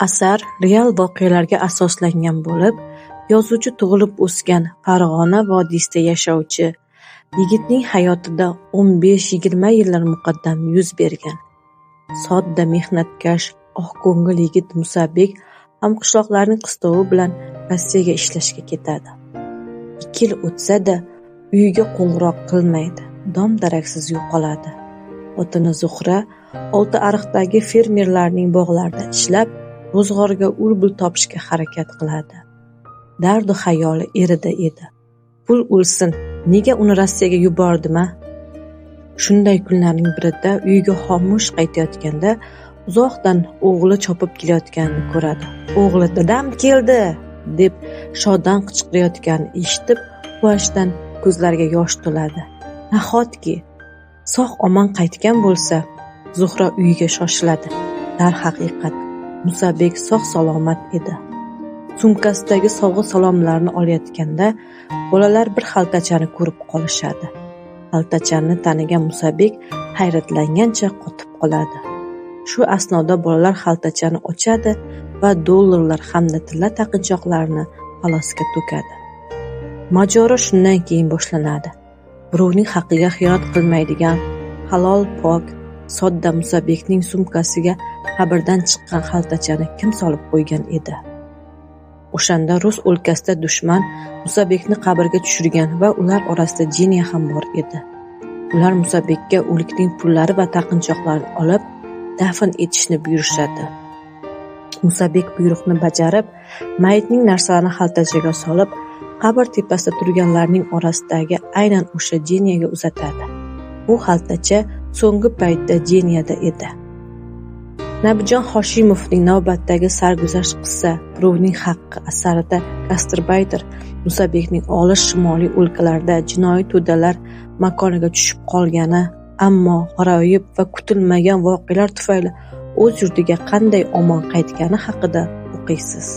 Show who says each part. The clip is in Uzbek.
Speaker 1: Asar real voqealarga asoslangan bo'lib, yozuvchi tug'ilib o'sgan Farg'ona vodiysida yashovchi yigitning hayotida 15-20 yillar muqaddam yuz bergan. Sodda mehnatkash, oqko'ngil yigit Musabek hamqishloqlarining qistovi bilan Rossiyaga ishlashga ketadi. 2 yil o'tsa-da, uyiga qo'ng'iroq qilmaydi, dom-daraksiz yo'qoladi. Xotini Zuhra Oltiariqdagi fermerlarning bog'larida ishlab, ro'zg'orga ul-bul topishga harakat qiladi. Dardu xayoli erida edi. Pul o'lsin, nega uni Rossiyaga yubordim-a? Shunday kunlarning birida uyiga xomush qaytayotganda uzoqdan o'g'li chopib kelayotganini ko'radi. O'g'li "Dadam keldi!" deb shoddan qichqirayotganini eshitib, quvonchdan ko'zlariga yosh to'ladi. Nahotki sog'-omon qaytgan bo'lsa, Zuhra uyiga shoshiladi. Darhaqiqat, Musabek sog'-salomat edi. Sumkasidagi sovg'a-salomlarni olayotganda bolalar bir xaltachani ko'rib qolishadi. Xaltachani tanigan Musabek hayratlangancha qotib qoladi. Shu asnoda bolalar xaltachani ochadi va dollarlar hamda tilla taqinchoqlarni palosga to'kadi. Mojaro shundan keyin boshlanadi. Birovning haqqiga xiyonat qilmaydigan, halol, pok, sodda Musabekning sumkasiga qabrdan chiqqan xaltachani kim solib qo'ygan edi? O'shanda Rus o'lkasida dushman Musabekni qabrga tushirgan va ular orasida Jeniya ham bor edi. Ular Musabekka o'likning pullari va taqinchoqlarini olib, dafn etishni buyurishadi. Musabek buyruqni bajarib, mayitning narsalarini xaltachaga solib, qabr tepasida turganlarning orasidagi aynan o'sha Jeniyaga uzatadi. Bu xaltacha so'nggi paytda Jeniyada edi. Nabijon Hoshimovning navbatdagi sarguzasht qissa Birovning haqqi asarida gastarbayter Musabekning olis shimoliy o'lkalarda jinoiy to'dalar makoniga tushib qolgani, ammo g'aroyib va kutilmagan voqealar tufayli o'z yurtiga qanday omon qaytgani haqida o'qiysiz.